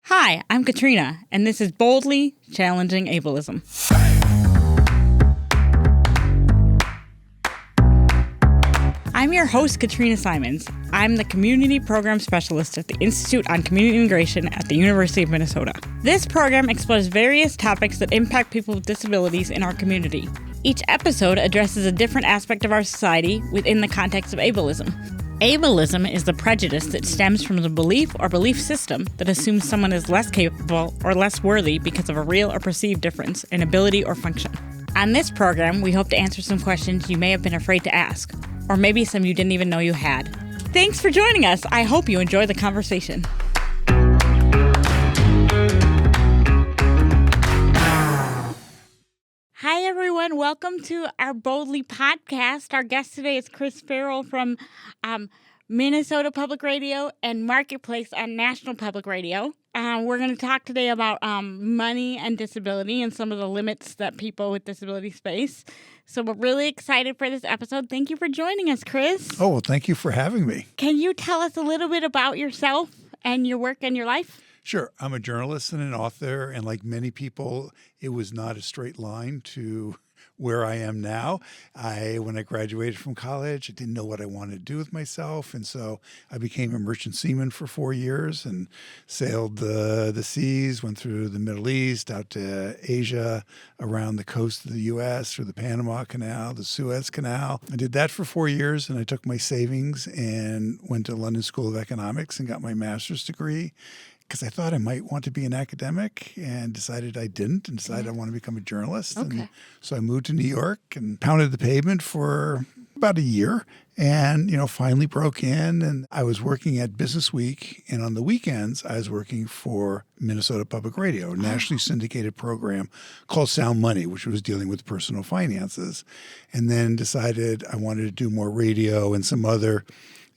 Hi, I'm Katrina, and this is Boldly Challenging Ableism. I'm your host, Katrina Simons. I'm the Community Program Specialist at the Institute on Community Integration at the University of Minnesota. This program explores various topics that impact people with disabilities in our community. Each episode addresses a different aspect of our society within the context of ableism. Ableism is the prejudice that stems from the belief or belief system that assumes someone is less capable or less worthy because of a real or perceived difference in ability or function. On this program, we hope to answer some questions you may have been afraid to ask, or maybe some you didn't even know you had. Thanks for joining us. I hope you enjoy the conversation. Hi, everyone. Welcome to our Boldly podcast. Our guest today is Chris Farrell from Minnesota Public Radio and Marketplace on National Public Radio. We're going to talk today about money and disability and some of the limits that people with disabilities face. So we're really excited for this episode. Thank you for joining us, Chris. Oh, well, thank you for having me. Can you tell us a little bit about yourself and your work and your life? Sure. I'm a journalist and an author, and like many people, it was not a straight line to where I am now. When I graduated from college, I didn't know what I wanted to do with myself, and so I became a merchant seaman for 4 years and sailed the seas, went through the Middle East, out to Asia, around the coast of the U.S., through the Panama Canal, the Suez Canal. I did that for 4 years, and I took my savings and went to London School of Economics and got my master's degree, because I thought I might want to be an academic and decided I didn't and decided I want to become a journalist. Okay. And so I moved to New York and pounded the pavement for about a year and, finally broke in. And I was working at Business Week. And on the weekends, I was working for Minnesota Public Radio, a nationally syndicated program called Sound Money, which was dealing with personal finances. And then decided I wanted to do more radio and some other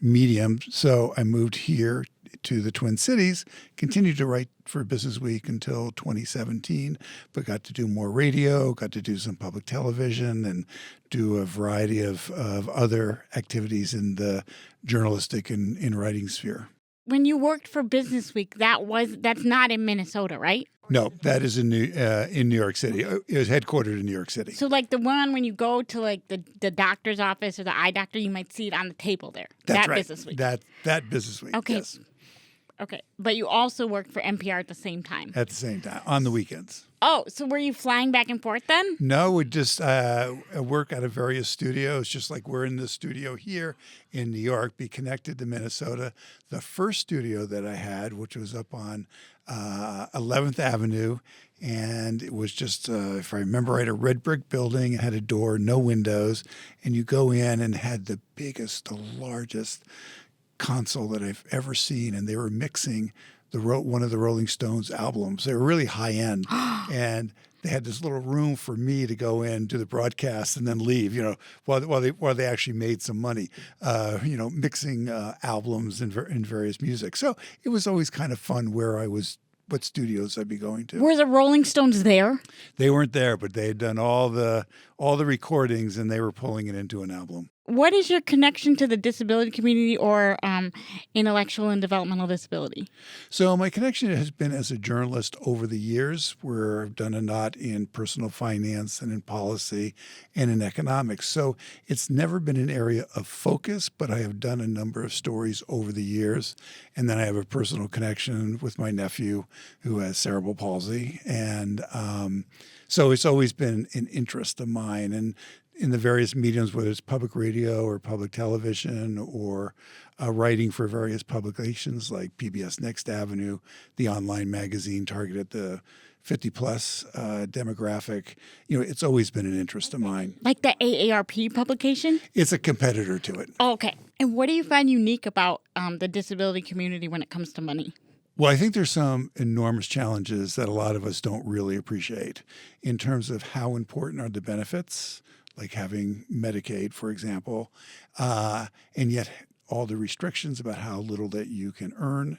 mediums. So I moved here to the Twin Cities, continued to write for Business Week until 2017, but got to do more radio, got to do some public television, and do a variety of other activities in the journalistic and writing sphere. When you worked for Business Week, that's not in Minnesota, right? No, that is in New York City. It was headquartered in New York City. So like the one when you go to like the doctor's office or the eye doctor, you might see it on the table there. That's right. Business Week. That Business Week. Okay. Yes. Okay. But you also worked for MPR at the same time. At the same time, on the weekends. Oh, so were you flying back and forth then? No, we just work out of various studios, just like we're in the studio here in New York, be connected to Minnesota. The first studio that I had, which was up on 11th Avenue, and it was just, if I remember right, a red brick building. It had a door, no windows, and you go in and had the biggest, the largest console that I've ever seen, and they were mixing one of the Rolling Stones albums. They were really high end, and they had this little room for me to go in, do the broadcast, and then leave. While they actually made some money, mixing albums and various music. So it was always kind of fun where I was. What studios I'd be going to. Were the Rolling Stones there? They weren't there, but they had done all the recordings, and they were pulling it into an album. What is your connection to the disability community or intellectual and developmental disability? So my connection has been as a journalist over the years, where I've done a lot in personal finance and in policy and in economics. So it's never been an area of focus, but I have done a number of stories over the years. And then I have a personal connection with my nephew who has cerebral palsy. And so it's always been an interest of mine. And in the various mediums, whether it's public radio or public television or writing for various publications like PBS Next Avenue, the online magazine targeted at the 50-plus demographic, it's always been an interest of mine. Like the AARP publication? It's a competitor to it. Oh, okay. And what do you find unique about the disability community when it comes to money? Well, I think there's some enormous challenges that a lot of us don't really appreciate in terms of how important are the benefits, like having Medicaid, for example, and yet all the restrictions about how little that you can earn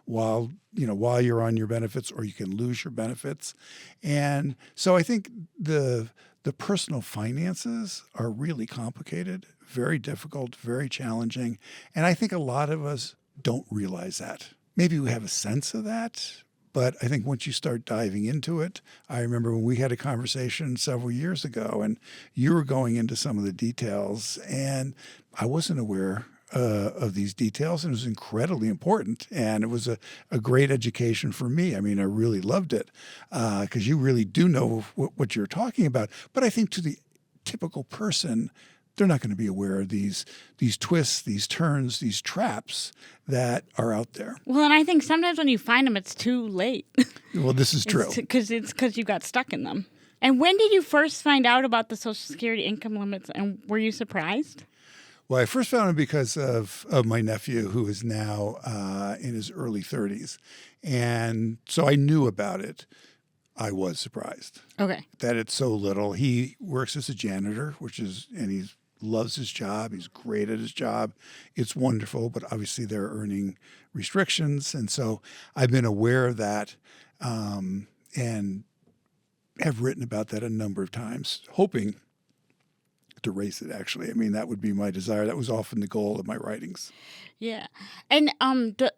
while you're on your benefits, or you can lose your benefits. And so I think the personal finances are really complicated, very difficult, very challenging. And I think a lot of us don't realize that. maybe we have a sense of that. But I think once you start diving into it, I remember when we had a conversation several years ago and you were going into some of the details and I wasn't aware of these details, and it was incredibly important. And it was a great education for me. I mean, I really loved it because you really do know what you're talking about. But I think to the typical person, they're not going to be aware of these twists, these turns, these traps that are out there. Well, and I think sometimes when you find them, it's too late. Well, this is true. Because you got stuck in them. And when did you first find out about the Social Security income limits, and were you surprised? Well, I first found it because of my nephew, who is now in his early 30s. And so I knew about it. I was surprised. Okay. That it's so little. He works as a janitor, and he loves his job. He's great at his job. It's wonderful, but obviously there are earning restrictions. And so I've been aware of that and have written about that a number of times, hoping to raise it, actually. I mean, that would be my desire. That was often the goal of my writings. Yeah. And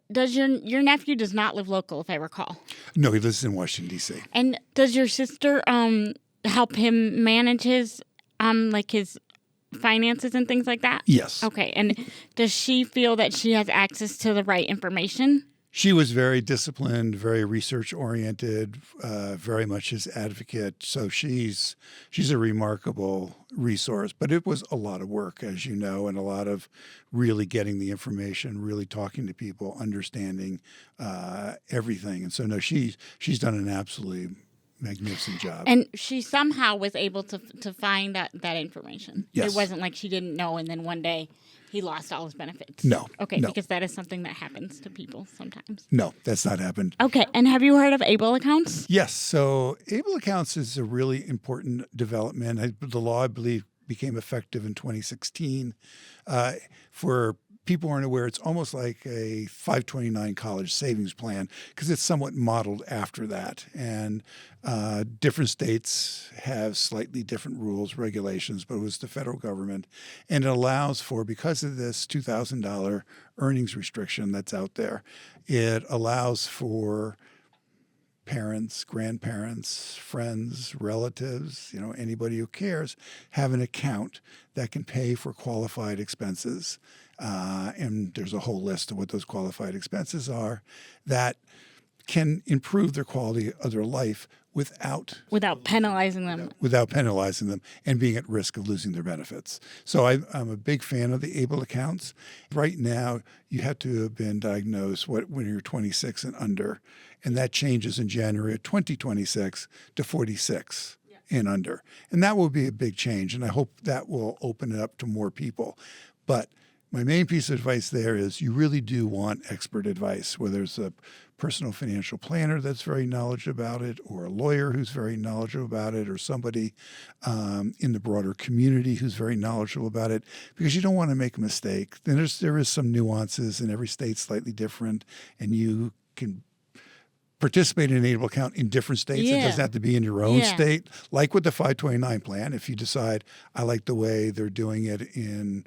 does your nephew does not live local, if I recall? No, he lives in Washington, D.C. And does your sister help him manage his finances and things like that? Yes. Okay. And does she feel that she has access to the right information? She was very disciplined, very research-oriented, very much his advocate. So she's a remarkable resource. But it was a lot of work, as you know, and a lot of really getting the information, really talking to people, understanding everything. And so, no, she's done an absolutely magnificent job. And she somehow was able to find that information. Yes. It wasn't like she didn't know and then one day he lost all his benefits. No. Okay, no. because that is something that happens to people sometimes. No, that's not happened. Okay, and have you heard of ABLE accounts? Yes. So ABLE accounts is a really important development. The law, I believe, became effective in 2016. For people who aren't aware, it's almost like a 529 college savings plan because it's somewhat modeled after that. And different states have slightly different rules, regulations, but it was the federal government. And it allows for, because of this $2,000 earnings restriction that's out there, it allows for parents, grandparents, friends, relatives, anybody who cares, have an account that can pay for qualified expenses. And there's a whole list of what those qualified expenses are that can improve their quality of their life without penalizing them. Without penalizing them and being at risk of losing their benefits. So I'm a big fan of the ABLE accounts. Right now, you have to have been diagnosed when you're 26 and under, and that changes in January of 2026 to 46 and under. And that will be a big change, and I hope that will open it up to more people. But my main piece of advice there is you really do want expert advice, whether it's a personal financial planner that's very knowledgeable about it, or a lawyer who's very knowledgeable about it, or somebody in the broader community who's very knowledgeable about it, because you don't want to make a mistake. Then there is some nuances, and every state's slightly different, and you can participate in an ABLE account in different states. Yeah. It doesn't have to be in your own state. Like with the 529 plan, if you decide, I like the way they're doing it in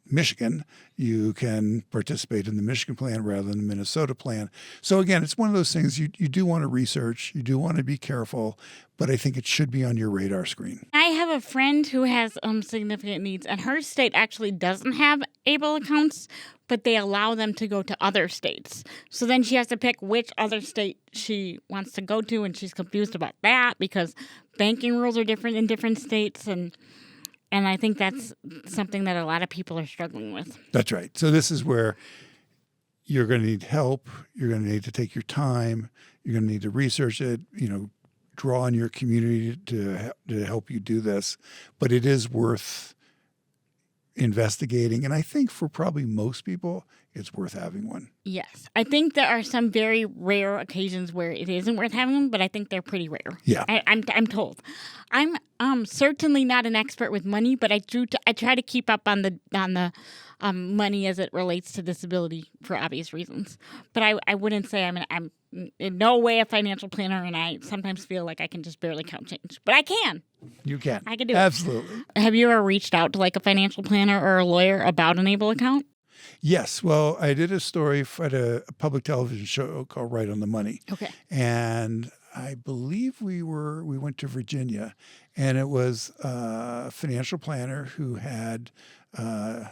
Michigan, you can participate in the Michigan plan rather than the Minnesota plan. So again, it's one of those things you do want to research, you do want to be careful, but I think it should be on your radar screen. I have a friend who has significant needs, and her state actually doesn't have ABLE accounts, but they allow them to go to other states. So then she has to pick which other state she wants to go to, and she's confused about that because banking rules are different in different states, and I think that's something that a lot of people are struggling with. That's right. So this is where you're going to need help. You're going to need to take your time. You're going to need to research it, draw on your community to help you do this. But it is worth investigating. And I think for probably most people, it's worth having one. Yes. I think there are some very rare occasions where it isn't worth having them, but I think they're pretty rare. Yeah. I'm told. I'm certainly not an expert with money, but I try to keep up on the money as it relates to disability for obvious reasons. But I wouldn't say I'm in no way a financial planner, and I sometimes feel like I can just barely count change. But I can. You can. I can do it. Absolutely. Have you ever reached out to like a financial planner or a lawyer about an ABLE account? Yes. Well, I did a story at a public television show called Right on the Money. Okay. And I believe we went to Virginia, and it was a financial planner who had, I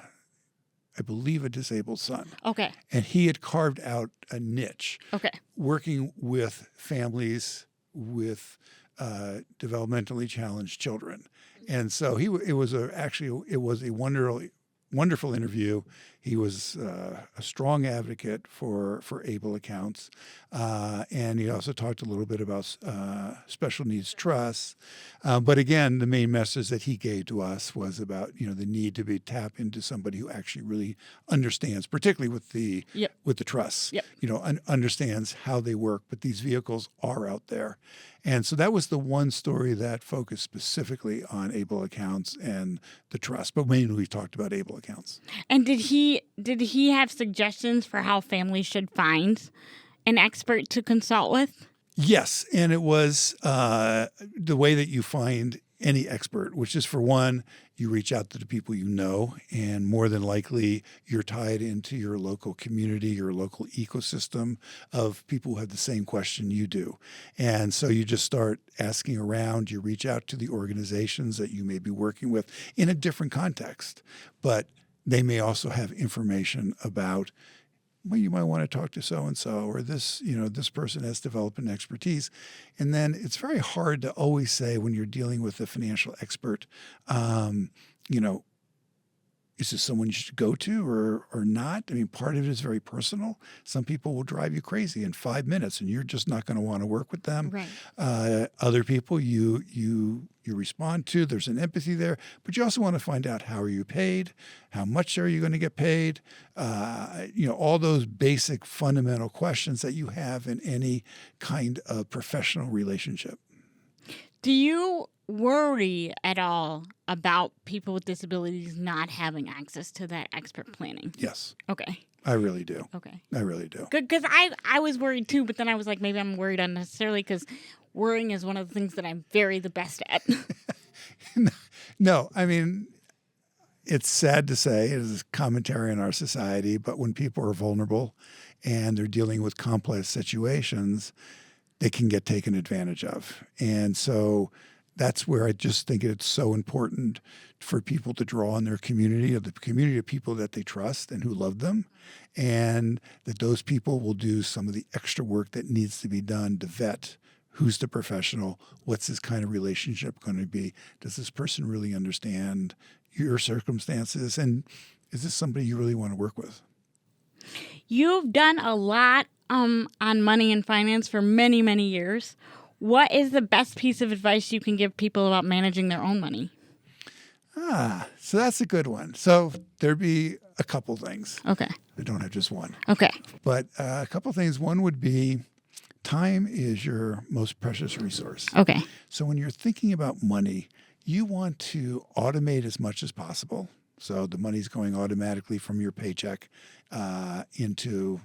believe, a disabled son. Okay. And he had carved out a niche Okay. working with families with developmentally challenged children. And so it was a wonderful interview. He was a strong advocate for able accounts, and he also talked a little bit about special needs trusts. But again, the main message that he gave to us was about the need to tap into somebody who actually really understands, particularly with the trusts. Yep. Understands how they work. But these vehicles are out there, and so that was the one story that focused specifically on able accounts and the trust. But mainly we talked about able accounts. And did he have suggestions for how families should find an expert to consult with? Yes, and it was the way that you find any expert, which is, for one, you reach out to the people you know, and more than likely you're tied into your local community, your local ecosystem of people who have the same question you do. And so you just start asking around, you reach out to the organizations that you may be working with in a different context, but they may also have information about, well, you might want to talk to so-and-so, or this person has developed an expertise. And then it's very hard to always say when you're dealing with a financial expert, is this someone you should go to or not? I mean, part of it is very personal. Some people will drive you crazy in 5 minutes, and you're just not going to want to work with them. Right. Other people you respond to. There's an empathy there, but you also want to find out, how are you paid? How much are you going to get paid? All those basic fundamental questions that you have in any kind of professional relationship. Do you worry at all about people with disabilities not having access to that expert planning? Yes. Okay. I really do. Okay. I really do. Good, because I was worried too, but then I was like, maybe I'm worried unnecessarily, because worrying is one of the things that I'm the best at. No, I mean, it's sad to say, it is a commentary on our society, but when people are vulnerable and they're dealing with complex situations, they can get taken advantage of. And so that's where I just think it's so important for people to draw on their community, of the community of people that they trust and who love them, and that those people will do some of the extra work that needs to be done to vet who's the professional, what's this kind of relationship going to be, does this person really understand your circumstances, and is this somebody you really want to work with? You've done a lot on money and finance for many, many years. What is the best piece of advice you can give people about managing their own money? So that's a good one. So there'd be a couple things. Okay. I don't have just one. Okay. But a couple things. One would be, time is your most precious resource. Okay. So when you're thinking about money, you want to automate as much as possible. So the money's going automatically from your paycheck into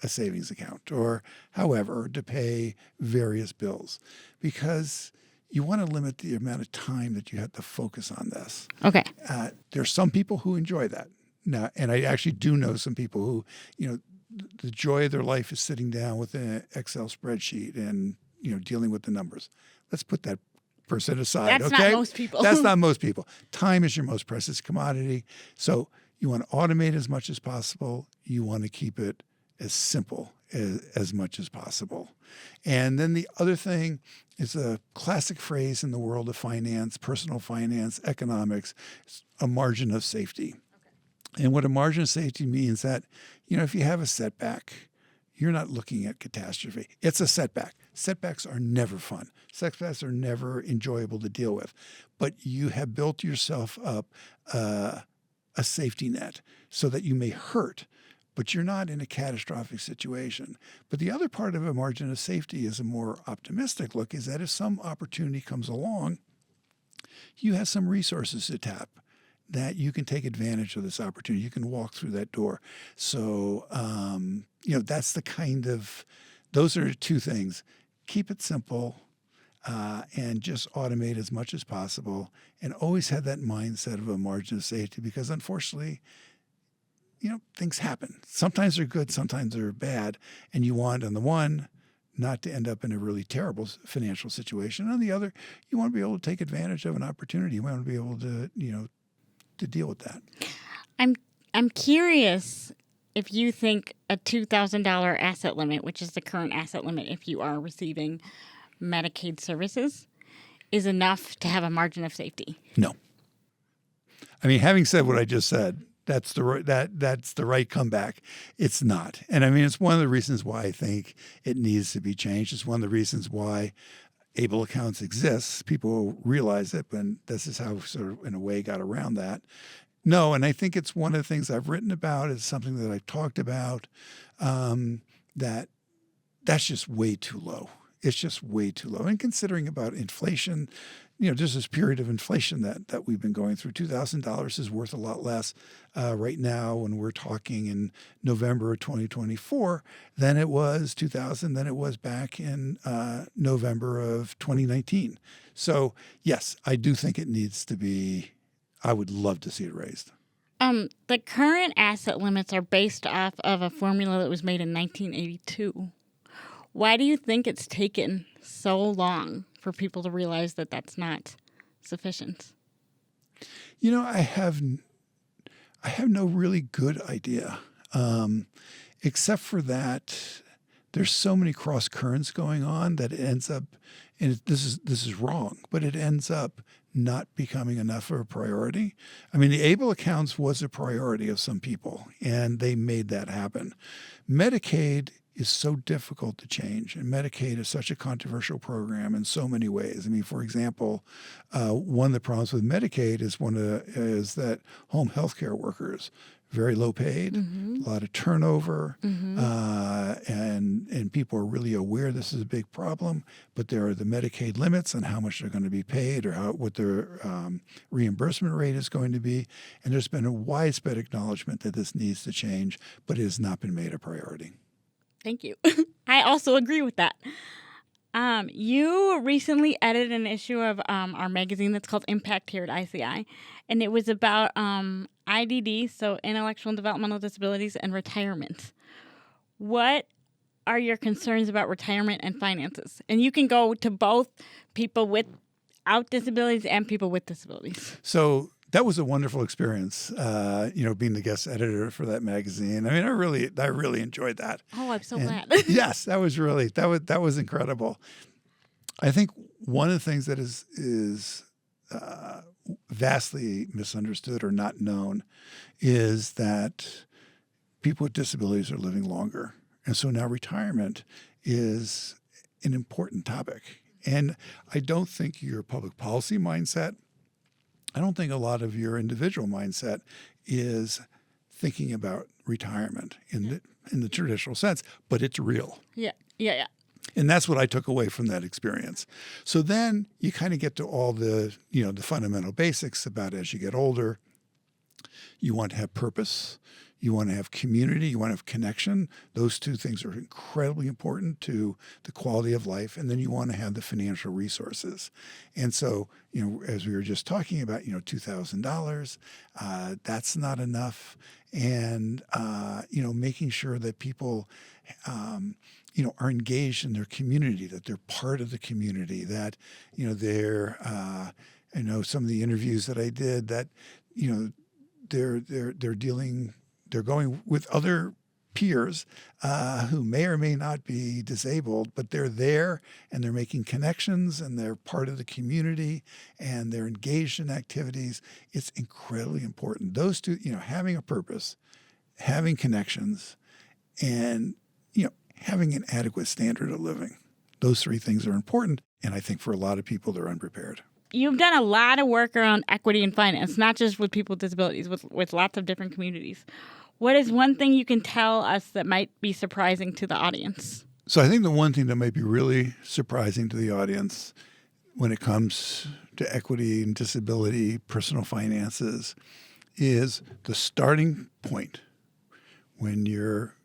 a savings account, or however, to pay various bills, because you want to limit the amount of time that you have to focus on this. Okay. There's some people who enjoy that. Now, and I actually do know some people who, the joy of their life is sitting down with an Excel spreadsheet and, dealing with the numbers. Let's put that person aside. That's okay? not most people. That's not most people. Time is your most precious commodity. So you want to automate as much as possible. You want to keep it as simple as much as possible. And then the other thing is a classic phrase in the world of finance, personal finance, economics, a margin of safety. Okay. And what a margin of safety means that, if you have a setback, you're not looking at catastrophe. It's a setback. Setbacks are never fun. Setbacks are never enjoyable to deal with. But you have built yourself up a safety net so that you may hurt, but you're not in a catastrophic situation. But the other part of a margin of safety is a more optimistic look, is that if some opportunity comes along, you have some resources to tap, that you can take advantage of this opportunity. You can walk through that door. So, that's those are two things. Keep it simple and just automate as much as possible, and always have that mindset of a margin of safety, because unfortunately, things happen. Sometimes they're good, sometimes they're bad. And you want, on the one, not to end up in a really terrible financial situation. On the other, you want to be able to take advantage of an opportunity. You want to be able to, to deal with that. I'm curious if you think a $2,000 asset limit, which is the current asset limit if you are receiving Medicaid services, is enough to have a margin of safety. No. I mean, having said what I just said, that's the right comeback. It's not. And I mean, it's one of the reasons why I think it needs to be changed. It's one of the reasons why ABLE accounts exist. People realize it, but this is how sort of, in a way, got around that. No, and I think it's one of the things I've written about. It's something that I've talked about, that's just way too low. It's just way too low. And considering about inflation, there's this period of inflation that we've been going through. $2,000 is worth a lot less right now when we're talking in November of 2024 than it was than it was back in November of 2019. So, yes, I do think it needs to be, I would love to see it raised. The current asset limits are based off of a formula that was made in 1982. Why do you think it's taken so long for people to realize that that's not sufficient? I have no really good idea, except for that there's so many cross currents going on that it ends up, and this is wrong, but it ends up not becoming enough of a priority. I mean, the ABLE accounts was a priority of some people, and they made that happen. Medicaid is so difficult to change, and Medicaid is such a controversial program in so many ways. I mean, for example, one of the problems with Medicaid is that home health care workers, very low paid, a lot of turnover, and people are really aware this is a big problem, but there are the Medicaid limits on how much they're going to be paid or what their reimbursement rate is going to be. And there's been a widespread acknowledgement that this needs to change, but it has not been made a priority. Thank you. I also agree with that. You recently edited an issue of our magazine that's called Impact here at ICI, and it was about IDD, so intellectual and developmental disabilities, and retirement. What are your concerns about retirement and finances? And you can go to both people without disabilities and people with disabilities. So that was a wonderful experience, being the guest editor for that magazine. I mean, I really enjoyed that. Oh, I'm so glad. Yes, that was incredible. I think one of the things that is vastly misunderstood or not known is that people with disabilities are living longer. And so now retirement is an important topic. And I don't think your public policy mindset, I don't think a lot of your individual mindset is thinking about retirement in the traditional sense, but it's real. Yeah. And that's what I took away from that experience. So then you kind of get to all the, the fundamental basics about as you get older, you want to have purpose, you want to have community, you want to have connection. Those two things are incredibly important to the quality of life. And then you want to have the financial resources. And so, as we were just talking about, $2,000, that's not enough. And, making sure that people, are engaged in their community, that they're part of the community, that, they're, I know some of the interviews that I did that, they're going with other peers who may or may not be disabled, but they're there and they're making connections and they're part of the community and they're engaged in activities. It's incredibly important. Those two, having a purpose, having connections, and, having an adequate standard of living. Those three things are important. And I think for a lot of people, they're unprepared. You've done a lot of work around equity and finance, not just with people with disabilities, with lots of different communities. What is one thing you can tell us that might be surprising to the audience? So I think the one thing that might be really surprising to the audience when it comes to equity and disability, personal finances, is the starting point when you're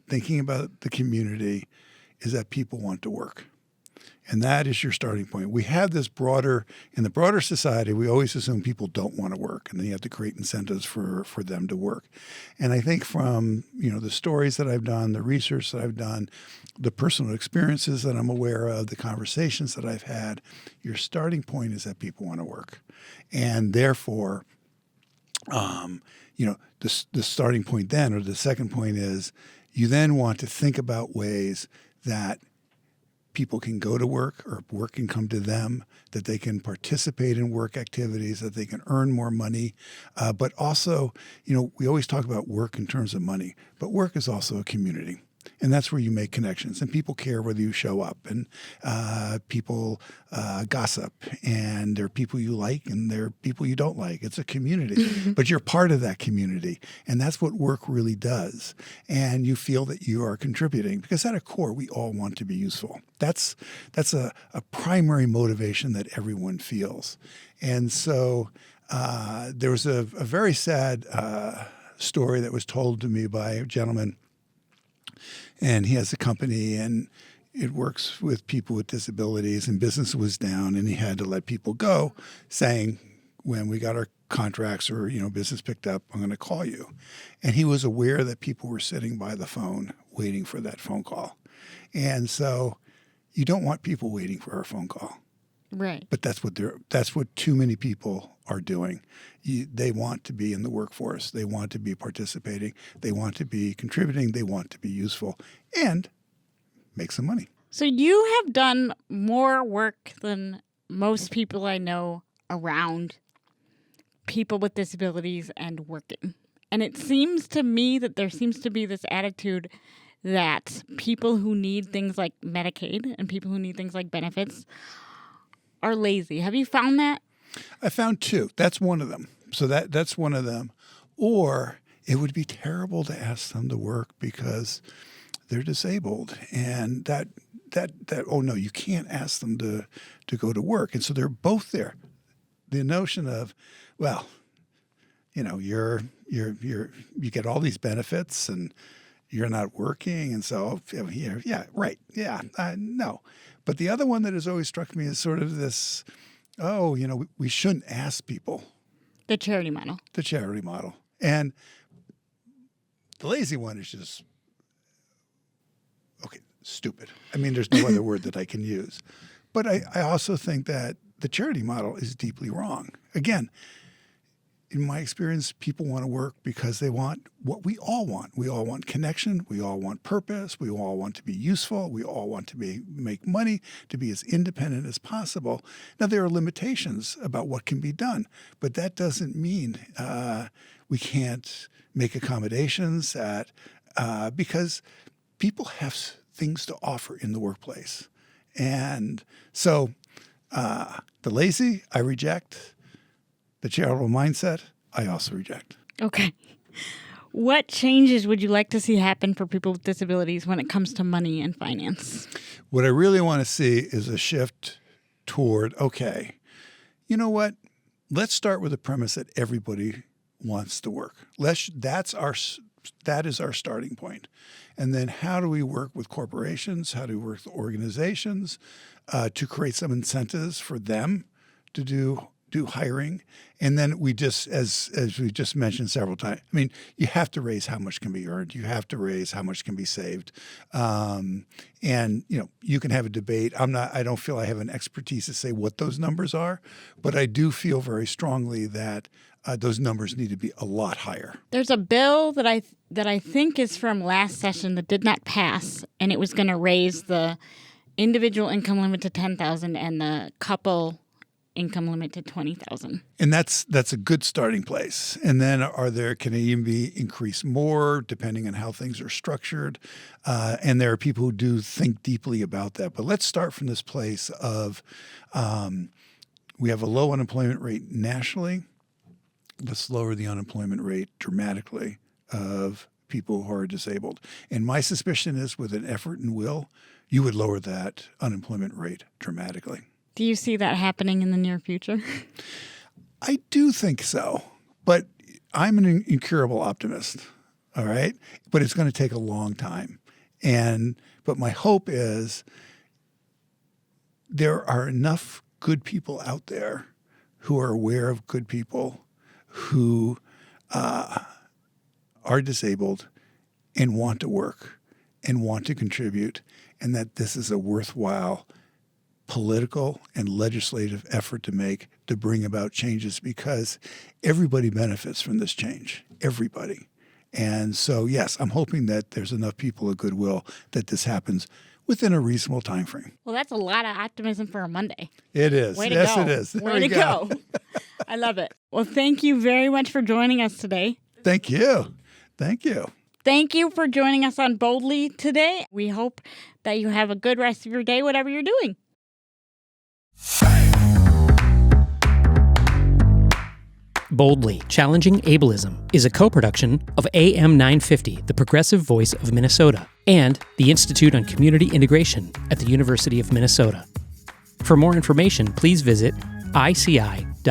thinking about the community is that people want to work. And that is your starting point. We have this in the broader society, we always assume people don't want to work, and then you have to create incentives for them to work. And I think from, the stories that I've done, the research that I've done, the personal experiences that I'm aware of, the conversations that I've had, your starting point is that people want to work. And therefore, the starting point then, or the second point is, you then want to think about ways that people can go to work or work can come to them, that they can participate in work activities, that they can earn more money. But also, we always talk about work in terms of money, but work is also a community. And that's where you make connections. And people care whether you show up. And people gossip. And there are people you like and there are people you don't like. It's a community. But you're part of that community. And that's what work really does. And you feel that you are contributing. Because at a core, we all want to be useful. That's a primary motivation that everyone feels. And so there was a very sad story that was told to me by a gentleman. And he has a company and it works with people with disabilities, and business was down and he had to let people go, saying, when we got our contracts or, business picked up, I'm going to call you. And he was aware that people were sitting by the phone waiting for that phone call. And so you don't want people waiting for a phone call. Right. But that's what too many people are doing. They want to be in the workforce. They want to be participating. They want to be contributing. They want to be useful and make some money. So you have done more work than most people I know around people with disabilities and working. And it seems to me that there seems to be this attitude that people who need things like Medicaid and people who need things like benefits are lazy. Have you found that? I found two. That's one of them. So that's one of them. Or it would be terrible to ask them to work because they're disabled, and that oh no, you can't ask them to go to work. And so they're both there. The notion of, well, you get all these benefits and you're not working, and so yeah, right, yeah, no. But the other one that has always struck me is sort of this, we shouldn't ask people. The charity model. The charity model. And the lazy one is just, stupid. I mean, there's no other word that I can use. But I also think that the charity model is deeply wrong. Again, in my experience, people want to work because they want what we all want. We all want connection. We all want purpose. We all want to be useful. We all want to make money, to be as independent as possible. Now, there are limitations about what can be done, but that doesn't mean we can't make accommodations because people have things to offer in the workplace. And so the lazy, I reject. The charitable mindset, I also reject. Okay. What changes would you like to see happen for people with disabilities when it comes to money and finance? What I really want to see is a shift toward, you know what? Let's start with the premise that everybody wants to work. That is our starting point. And then how do we work with corporations? How do we work with organizations to create some incentives for them to do hiring? And then we just, as we just mentioned several times, I mean, you have to raise how much can be earned. You have to raise how much can be saved. And, you can have a debate. I don't feel I have an expertise to say what those numbers are, but I do feel very strongly that those numbers need to be a lot higher. There's a bill that I think is from last session that did not pass, and it was going to raise the individual income limit to $10,000 and the couple income limit to $20,000. And that's a good starting place. And then can it even be increased more depending on how things are structured? And there are people who do think deeply about that. But let's start from this place of we have a low unemployment rate nationally. Let's lower the unemployment rate dramatically of people who are disabled. And my suspicion is with an effort and will, you would lower that unemployment rate dramatically. Do you see that happening in the near future? I do think so, but I'm an incurable optimist, all right? But it's going to take a long time. But my hope is there are enough good people out there who are aware of good people who are disabled and want to work and want to contribute, and that this is a worthwhile political and legislative effort to make to bring about changes, because everybody benefits from this change. Everybody. And so, yes, I'm hoping that there's enough people of goodwill that this happens within a reasonable time frame. Well, that's a lot of optimism for a Monday. It is. Way to yes, go. it is. There Way we to go. I love it. Well, thank you very much for joining us today. Thank you. Thank you. Thank you for joining us on Boldly today. We hope that you have a good rest of your day, whatever you're doing. Boldly Challenging Ableism is a co-production of AM 950, the progressive voice of Minnesota, and the Institute on Community Integration at the University of Minnesota. For more information, please visit ici.umn.edu.